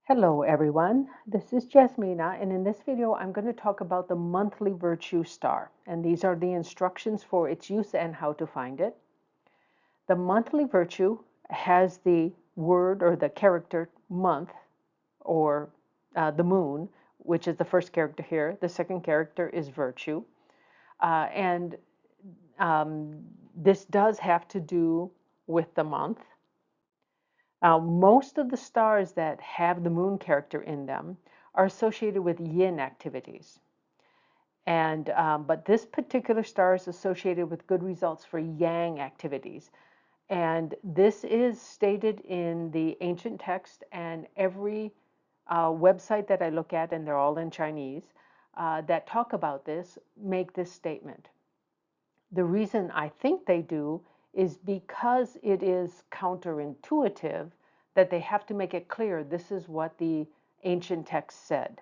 Hello everyone, this is Jasmina, and in this video I'm going to talk about the monthly virtue star, and these are the instructions for its use and how to find it. The monthly virtue has the word or the character month, or the moon, which is the first character here. The second character is virtue, and this does have to do with the month. Most of the stars that have the moon character in them are associated with yin activities. But this particular star is associated with good results for yang activities. And this is stated in the ancient text, and every website that I look at, and they're all in Chinese, that talk about this, make this statement. The reason I think they do is because it is counterintuitive that they have to make it clear this is what the ancient text said.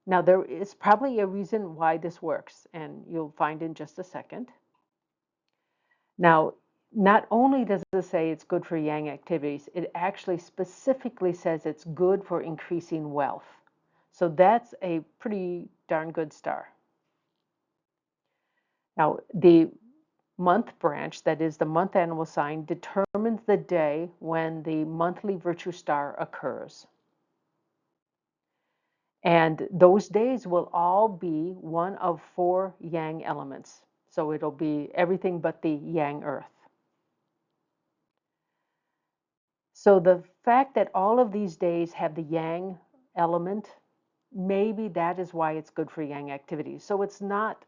Now, there is probably a reason why this works, and you'll find in just a second. Now, not only does it say it's good for yang activities, it actually specifically says it's good for increasing wealth. So that's a pretty darn good star. Now, the month branch, that is the month animal sign, determines the day when the monthly virtue star occurs. And those days will all be one of 4 yang elements. So it'll be everything but the yang earth. So the fact that all of these days have the yang element, maybe that is why it's good for yang activities. So it's not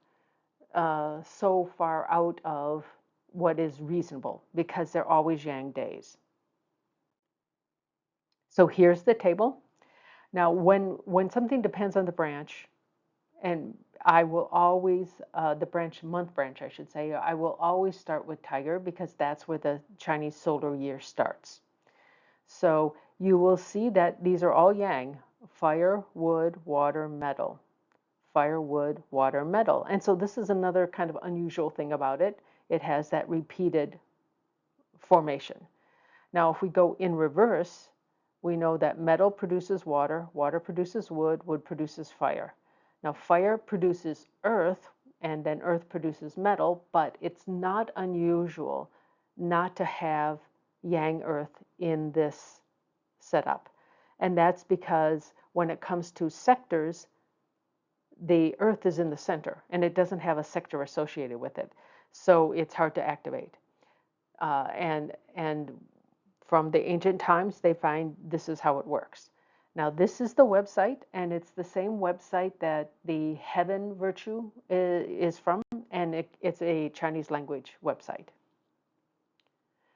so far out of what is reasonable, because they're always yang days. So here's the table. Now, when something depends on the branch, and I will always, the month branch, I should say, I will always start with Tiger, because that's where the Chinese solar year starts. So you will see that these are all yang: fire, wood, water, metal. Fire, wood, water, metal. And so this is another kind of unusual thing about it. It has that repeated formation. Now, if we go in reverse, we know that metal produces water, water produces wood, wood produces fire. Now, fire produces earth, and then earth produces metal, but it's not unusual not to have yang earth in this setup. And that's because when it comes to sectors, the earth is in the center, and it doesn't have a sector associated with it. So it's hard to activate. And from the ancient times, they find this is how it works. Now, this is the website, and it's the same website that the heaven virtue is from, and it's a Chinese language website.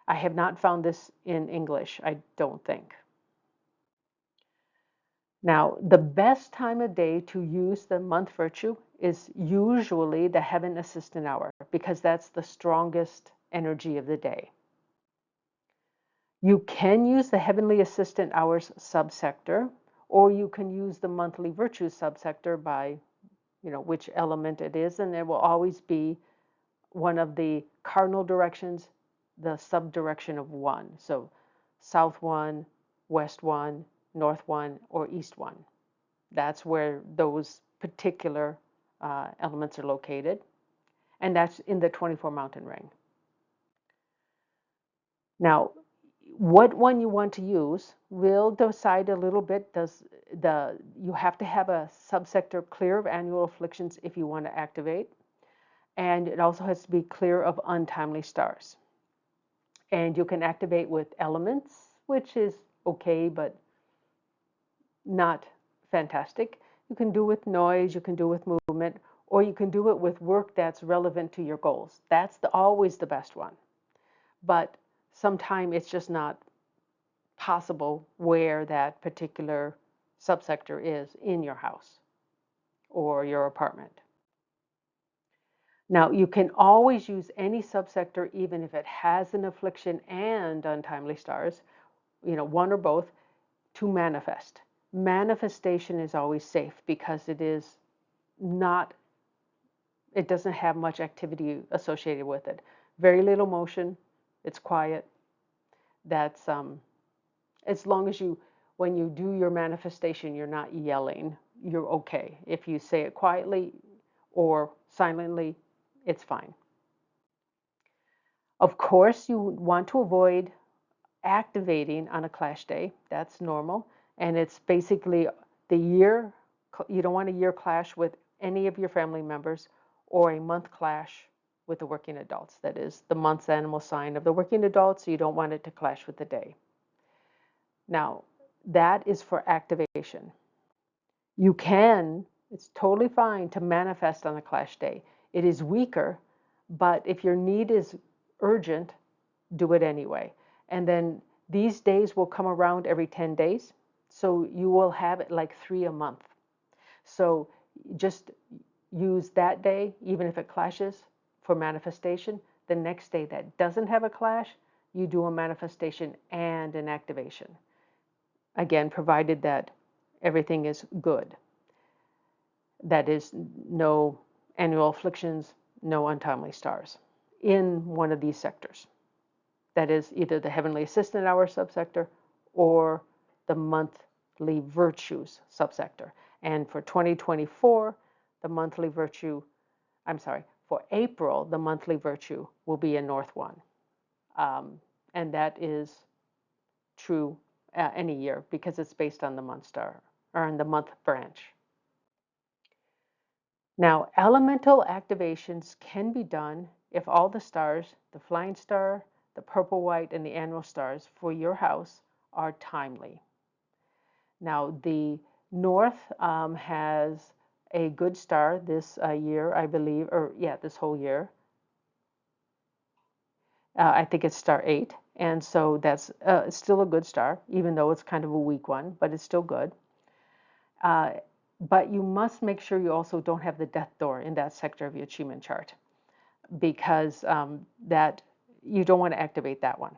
I have not found this in English, I don't think. Now, the best time of day to use the month virtue is usually the heaven assistant hour, because that's the strongest energy of the day. You can use the heavenly assistant hours subsector, or you can use the monthly virtue subsector by, which element it is, and there will always be one of the cardinal directions, the subdirection of 1. So south 1, west 1, north 1, or east 1. That's where those particular elements are located, and that's in the 24 mountain ring. Now, what one you want to use will decide a little bit. You have to have a subsector clear of annual afflictions if you want to activate, and it also has to be clear of untimely stars. And you can activate with elements, which is okay, but not fantastic. You can do with noise, you can do with movement, or you can do it with work that's relevant to your goals. That's always the best one. But sometimes it's just not possible where that particular subsector is in your house or your apartment. Now, you can always use any subsector, even if it has an affliction and untimely stars, one or both, to manifest. Manifestation is always safe because it doesn't have much activity associated with it. Very little motion, it's quiet. That's as long as when you do your manifestation, you're not yelling. You're okay. If you say it quietly or silently, it's fine. Of course, you want to avoid activating on a clash day. That's normal. And it's basically the year, you don't want a year clash with any of your family members or a month clash with the working adults. That is the month's animal sign of the working adults. So you don't want it to clash with the day. Now, that is for activation. You can, it's totally fine to manifest on a clash day. It is weaker, but if your need is urgent, do it anyway. And then these days will come around every 10 days. So you will have it like 3 a month. So just use that day, even if it clashes, for manifestation. The next day that doesn't have a clash, you do a manifestation and an activation. Again, provided that everything is good. That is, no annual afflictions, no untimely stars in one of these sectors. That is either the heavenly assistant hour subsector or the monthly virtues subsector. And for 2024, the monthly virtue, for April, the monthly virtue will be in North 1. And that is true any year because it's based on the month star or on the month branch. Now, elemental activations can be done if all the stars, the flying star, the purple, white, and the annual stars for your house are timely. Now, the North has a good star this year, I believe, this whole year. I think it's star 8, and so that's still a good star, even though it's kind of a weak one, but it's still good. But you must make sure you also don't have the death door in that sector of your Chi-Man chart, because that you don't want to activate that one.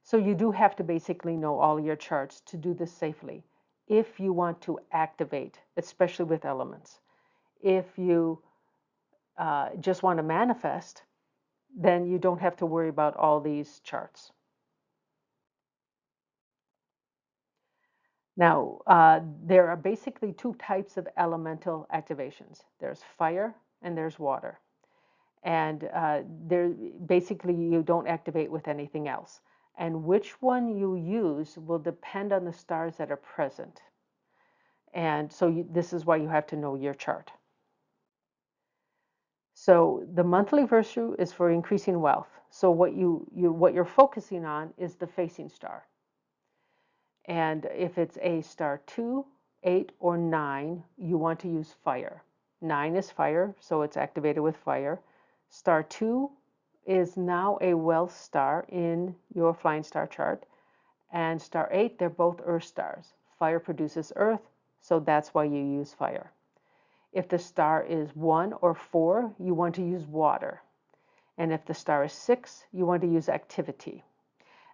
So you do have to basically know all your charts to do this safely if you want to activate, especially with elements. If you just want to manifest, then you don't have to worry about all these charts. Now, there are basically 2 types of elemental activations. There's fire and there's water. And basically you don't activate with anything else. And which one you use will depend on the stars that are present. And so this is why you have to know your chart. So the monthly virtue is for increasing wealth. So what you're focusing on is the facing star. And if it's a star 2, 8, or 9, you want to use fire. 9 is fire, so it's activated with fire. Star 2 is now a wealth star in your flying star chart. And star 8, they're both earth stars. Fire produces earth, so that's why you use fire. If the star is 1 or 4, you want to use water. And if the star is 6, you want to use activity.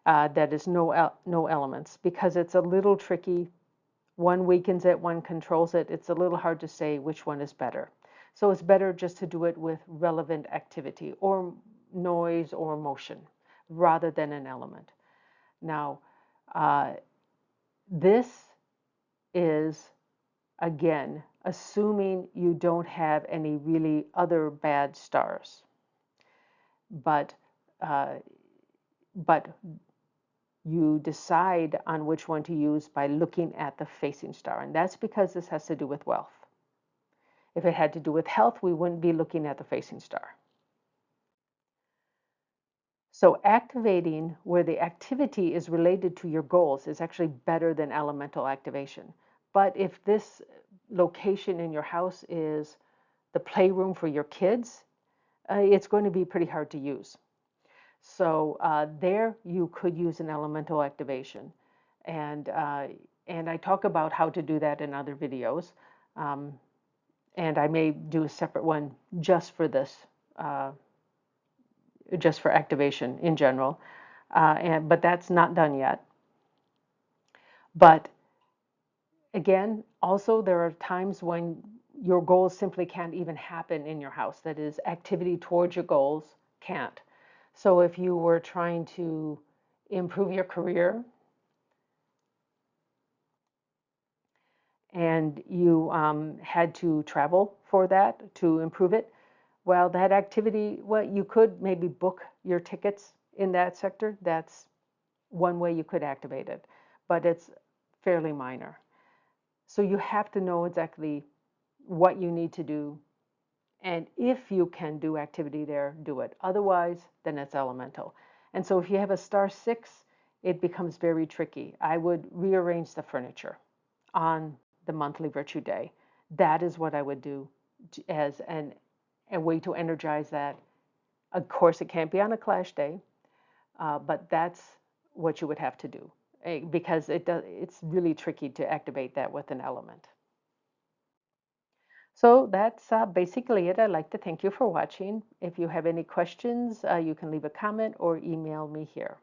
That is no elements, because it's a little tricky. One weakens it, one controls it. It's a little hard to say which one is better. So it's better just to do it with relevant activity or noise or motion rather than an element. Now, this is, again, assuming you don't have any really other bad stars. But you decide on which one to use by looking at the facing star. And that's because this has to do with wealth. If it had to do with health, we wouldn't be looking at the facing star. So activating where the activity is related to your goals is actually better than elemental activation. But if this location in your house is the playroom for your kids, it's going to be pretty hard to use. So there you could use an elemental activation. And I talk about how to do that in other videos. And I may do a separate one just for this, just for activation in general. But that's not done yet. But again, also there are times when your goals simply can't even happen in your house. That is, activity towards your goals can't. So if you were trying to improve your career, and you had to travel for that to improve it, well, that activity, well, you could maybe book your tickets in that sector. That's one way you could activate it, but it's fairly minor. So you have to know exactly what you need to do. And if you can do activity there, do it. Otherwise, then it's elemental. And so if you have a star 6, it becomes very tricky. I would rearrange the furniture on the monthly virtue day. That is what I would do as a way to energize that. Of course, it can't be on a clash day, but that's what you would have to do because it's really tricky to activate that with an element. So that's basically it. I'd like to thank you for watching. If you have any questions, you can leave a comment or email me here.